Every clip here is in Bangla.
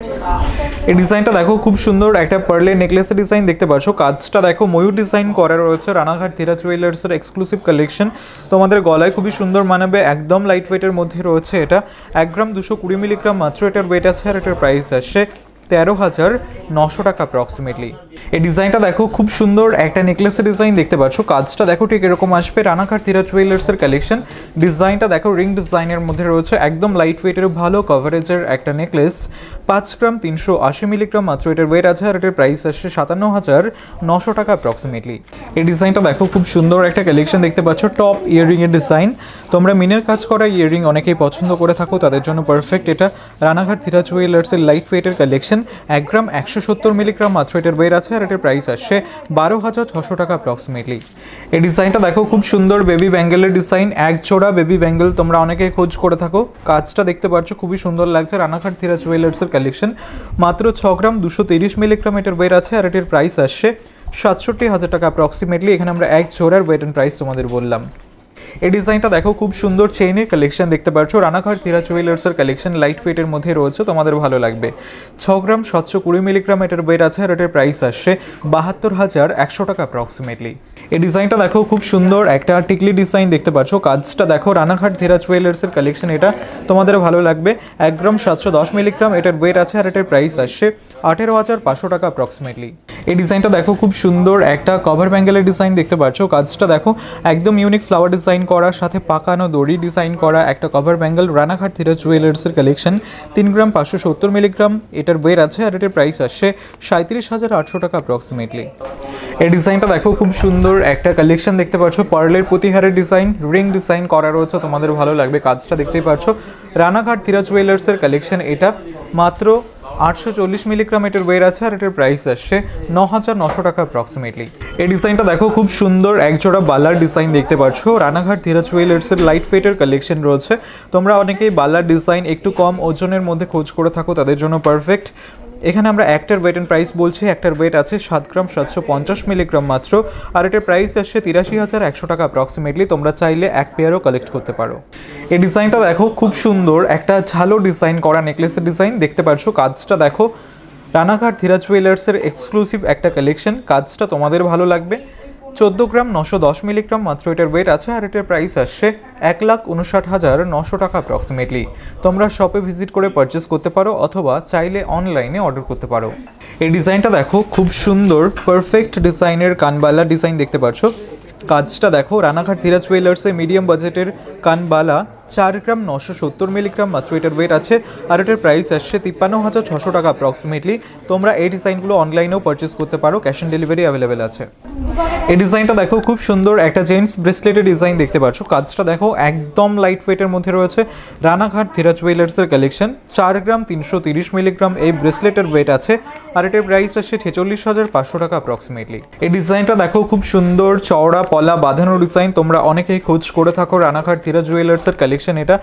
এই ডিজাইনটা দেখো খুব সুন্দর একটা পার্লের নেকলেসের ডিজাইন দেখতে পাচ্ছ। কাজটা দেখো ময়ূর ডিজাইন করা রয়েছে। রানাঘাট ধীরাজ জুয়েলার্সের এক্সক্লুসিভ কালেকশন। তোমাদের গলায় খুবই সুন্দর মানাবে, একদম লাইট ওয়েটের মধ্যে রয়েছে। এটা 1 গ্রাম 220 মিলিগ্রাম মাত্র এটার ওয়েট আছে, আর এটার প্রাইস আসছে 13,900 টাকা অ্যাপ্রক্সিমেটলি। এই ডিজাইনটা দেখো খুব সুন্দর একটা নেকলেসের ডিজাইন দেখতে পাচ্ছ। কাজটা দেখো ঠিক এরকম আসবে। রানাঘাট ধীরাজ জুয়েলার্সের কালেকশন। ডিজাইনটা দেখো রিং ডিজাইনের মধ্যে রয়েছে, একদম লাইট ওয়েটের ভালো কভারেজের একটা নেকলেস। 5 গ্রাম 380 মিলিগ্রাম মাত্র এটার ওয়েট আছে, আর এটার প্রাইস আসছে 57,900 টাকা অ্যাপ্রক্সিমেটলি। এই ডিজাইনটা দেখো খুব সুন্দর একটা কালেকশন দেখতে পাচ্ছ। টপ ইয়াররিং এর ডিজাইন। তোমরা মিনের কাজ করা ইয়াররিং অনেকেই পছন্দ করে থাকো, তাদের জন্য পারফেক্ট। এটা রানাঘাট ধীরাজ জুয়েলার্সের লাইট ওয়েটের কালেকশন। 1 গ্রাম 170 মিলিগ্রাম মাত্র এটার ওয়েট আছে, আর এটার প্রাইস আসছে 12,600 টাকা অ্যাপ্রক্সিমেটলি। এই ডিজাইনটা দেখো খুব সুন্দর বেবি ব্যাঙ্গেলের ডিজাইন। এক জোড়া বেবি ব্যাঙ্গেল তোমরা অনেকেই খোঁজ করে থাকো। কাজটা দেখতে পাচ্ছ খুবই সুন্দর লাগছে। রানাঘাট ধীরাজ জুয়েলার্সের কালেকশন। মাত্র 6 গ্রাম 230 মিলিগ্রাম এটার ওয়েট আছে, আর এটার প্রাইস আসছে 67,000 টাকা অ্যাপ্রক্সিমেটলি। এখানে আমরা এক জোড়ার ওয়েট অ্যান্ড প্রাইস তোমাদের বললাম। এই ডিজাইনটা দেখো খুব সুন্দর চেইনের কালেকশন দেখতে পাচ্ছ। রানাঘাট ধীরাজ জুয়েলার্সের কালেকশন লাইট ওয়েটের মধ্যে রয়েছে, তোমাদের ভালো লাগবে। 6 গ্রাম 720 মিলিগ্রাম এটার ওয়েট আছে, আর এটার প্রাইস আসছে 72,100 টাকা অ্যাপ্রক্সিমেটলি। এই ডিজাইনটা দেখো খুব সুন্দর একটা টিকলি ডিজাইন দেখতে পাচ্ছ। কাজটা দেখো রানাঘাট ধীরাজ জুয়েলার্সের কালেকশন। এটা তোমাদের ভালো লাগবে। 1 গ্রাম 710 মিলিগ্রাম এটার ওয়েট আছে, আর এটার প্রাইস আসছে 18,500 টাকা অ্যাপ্রক্সিমেটলি। এই ডিজাইনটা দেখো খুব সুন্দর একটা কভার ব্যাঙ্গেলের ডিজাইন দেখতে পাচ্ছ। কাজটা দেখো একদম ইউনিক ফ্লাওয়ার ডিজাইন করার সাথে পাকানো দড়ি ডিজাইন করা একটা কভার ব্যাঙ্গেল। রানাঘাট ধীরাজ জুয়েলার্সের কালেকশন। 3 গ্রাম 570 মিলিগ্রাম এটার ওয়েট আছে, আর এটার প্রাইস আসছে 37,800 টাকা অ্যাপ্রক্সিমেটলি। এই ডিজাইনটা দেখো খুব সুন্দর একটা কালেকশন দেখতে পাচ্ছ। পার্লের প্রতিহারের ডিজাইন, রিং ডিজাইন করা রয়েছে, তোমাদের ভালো লাগবে। কাজটা দেখতেই পাচ্ছ। রানাঘাট ধীরাজ জুয়েলার্সের কালেকশন। এটা মাত্র 840 মিলিগ্রাম এটার ওয়েট আছে, আর এটার প্রাইস আসছে 9,900 টাকা অ্যাপ্রক্সিমেটলি। এই ডিজাইনটা দেখো খুব সুন্দর একজোড়া বালার ডিজাইন দেখতে পাচ্ছ। রানাঘাট ধীরাজ জুয়েলার্সের লাইট ওয়েটের কালেকশন রয়েছে। তোমরা অনেকেই বালার ডিজাইন একটু কম ওজনের মধ্যে খোঁজ করে থাকো, তাদের জন্য পারফেক্ট। এখানে আমরা একটার ওয়েট অ্যান্ড প্রাইস বলছি। একটার ওয়েট আছে 7 গ্রাম 750 মিলিগ্রাম মাত্র, আর এটার প্রাইস আসছে 83,100 টাকা অ্যাপ্রক্সিমেটলি। তোমরা চাইলে এক পেয়ারও কালেক্ট করতে পারো। এই ডিজাইনটা দেখো খুব সুন্দর একটা ঝালো ডিজাইন করা নেকলেসের ডিজাইন দেখতে পাচ্ছ। কাজটা দেখো রানাঘাট ধীরাজ জুয়েলার্সের এক্সক্লুসিভ একটা কালেকশন। কাজটা তোমাদের ভালো লাগবে। 14 গ্রাম 910 মিলিগ্রাম মাত্র এটার ওয়েট আছে, আর এটার প্রাইস আসছে 1,59,900 টাকা অ্যাপ্রক্সিমেটলি। তোমরা শপে ভিজিট করে পারচেস করতে পারো, অথবা চাইলে অনলাইনে অর্ডার করতে পারো। এই ডিজাইনটা দেখো খুব সুন্দর পারফেক্ট ডিজাইনের কানবালা ডিজাইন দেখতে পাচ্ছ। কাজটা দেখো রানাঘাট ধীরাজ জুয়েলার্সের মিডিয়াম বাজেটের কানবালা। 4 গ্রাম 970 মিলিগ্রাম মাত্র এটার ওয়েট আছে, আর এটার প্রাইস আসছে 53,600 টাকা অ্যাপ্রক্সিমেটলি। তোমরা এই ডিজাইনগুলো অনলাইনেও পারচেস করতে পারো, ক্যাশ অন ডেলিভারি অ্যাভেলেবেল আছে। এই ডিজাইনটা দেখো খুব সুন্দর একটা জেন্টস ব্রেসলেটের ডিজাইন দেখতে পাচ্ছ। কাজটা দেখো একদম লাইট ওয়েটের মধ্যে রয়েছে। রানাঘাট ধীরাজ জুয়েলার্সের কালেকশন। 4 গ্রাম 330 মিলিগ্রাম এই ব্রেসলেটের ওয়েট আছে, আর এটার প্রাইস আসছে 46,500 টাকা অ্যাপ্রক্সিমেটলি। এই ডিজাইনটা দেখো খুব সুন্দর চওড়া পলা বাঁধানো ডিজাইন। তোমরা অনেকেই খোঁজ করে থাকো রানাঘাট ধীরাজ জুয়েলার্সের কালেকশন। এটা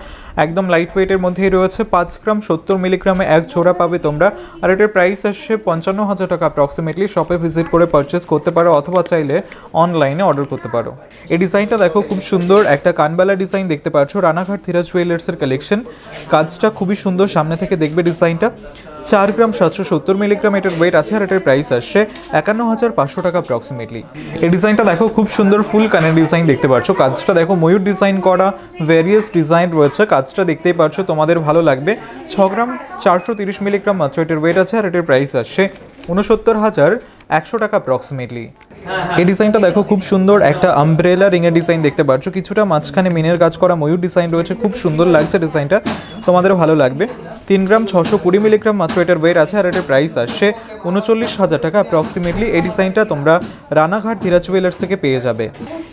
একদম লাইট ওয়েটের মধ্যেই রয়েছে। 5 গ্রাম 70 মিলিগ্রামে এক জোড়া পাবে তোমরা, আর এটার প্রাইস আসছে 55,000 টাকা অ্যাপ্রক্সিমেটলি। শপে ভিজিট করে পারচেস করতে পারো, অথবা চাইলে অনলাইনে অর্ডার করতে পারো। এই ডিজাইনটা দেখো খুব সুন্দর একটা কানবালা ডিজাইন দেখতে পাচ্ছ। রানাঘাট ধীরাজ জুয়েলার্সের কালেকশন। কাজটা খুবই সুন্দর, সামনে থেকে দেখবে ডিজাইনটা। 4 গ্রাম 770 মিলিগ্রাম এটার ওয়েট আছে, আর এটার প্রাইস আসছে 51,500 টাকা অ্যাপ্রক্সিমেটলি। এই ডিজাইনটা দেখো খুব সুন্দর ফুল কানের ডিজাইন দেখতে পাচ্ছ। কাজটা দেখো ময়ূর ডিজাইন করা ভেরিয়াস ডিজাইন রয়েছে। কাজটা দেখতেই পাচ্ছ, তোমাদের ভালো লাগবে। 6 গ্রাম 430 মিলিগ্রাম মাত্র এটার ওয়েট আছে, আর এটার প্রাইস আসছে 69,100 টাকা অ্যাপ্রক্সিমেটলি। এই ডিজাইনটা দেখো খুব সুন্দর একটা আমব্রেলা রিংয়ের ডিজাইন দেখতে পাচ্ছ। কিছুটা মাঝখানে মিনের কাজ করা ময়ূর ডিজাইন রয়েছে, খুব সুন্দর লাগছে ডিজাইনটা, তোমাদের ভালো লাগবে। 3 গ্রাম 620 মিলিগ্রাম মাত্র এটার ওয়েট আছে, আর এটার প্রাইস আসছে 39,000 টাকা অ্যাপ্রক্সিমেটলি। এই ডিজাইনটা তোমরা রানাঘাট ধীরাজ জুয়েলার্স থেকে পেয়ে যাবে।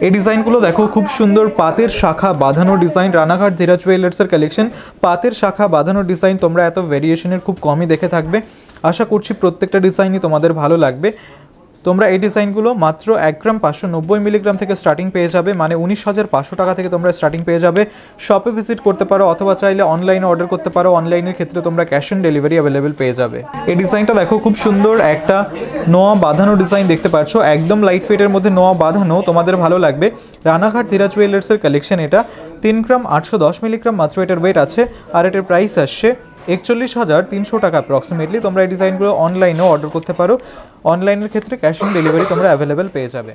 এই ডিজাইনগুলো দেখো খুব সুন্দর পাতের শাখা বাঁধানো ডিজাইন। রানাঘাট ধীরাজ জুয়েলার্সের কালেকশন। পাতের শাখা বাঁধানো ডিজাইন তোমরা এত ভেরিয়েশনের খুব কমই দেখে থাকবে। আশা করছি প্রত্যেকটা ডিজাইনই তোমাদের ভালো লাগবে। তোমরা এই ডিজাইনগুলো মাত্র 1 গ্রাম 590 মিলিগ্রাম থেকে স্টার্টিং পেয়ে যাবে, মানে 19,500 টাকা থেকে তোমরা স্টার্টিং পেয়ে যাবে। শপে ভিজিট করতে পারো, অথবা চাইলে অনলাইনে অর্ডার করতে পারো। অনলাইনের ক্ষেত্রে তোমরা ক্যাশ অন ডেলিভারি অ্যাভেলেবেল পেয়ে যাবে। এই ডিজাইনটা দেখো খুব সুন্দর একটা নোয়া বাঁধানো ডিজাইন দেখতে পাচ্ছ। একদম লাইট ওয়েটের মধ্যে নোয়া বাঁধানো, তোমাদের ভালো লাগবে। রানাঘাট ধীরাজ জুয়েলার্সের কালেকশন। এটা 3 গ্রাম 810 মিলিগ্রাম মাত্র এটার ওয়েট আছে, আর এটার প্রাইস আসছে 41,300 টাকা অ্যাপ্রক্সিমেটলি। তোমরা এই ডিজাইনগুলো অনলাইনেও অর্ডার করতে পারো। অনলাইনের ক্ষেত্রে ক্যাশ অন ডেলিভারি তোমরা অ্যাভেলেবেল পেয়ে যাবে।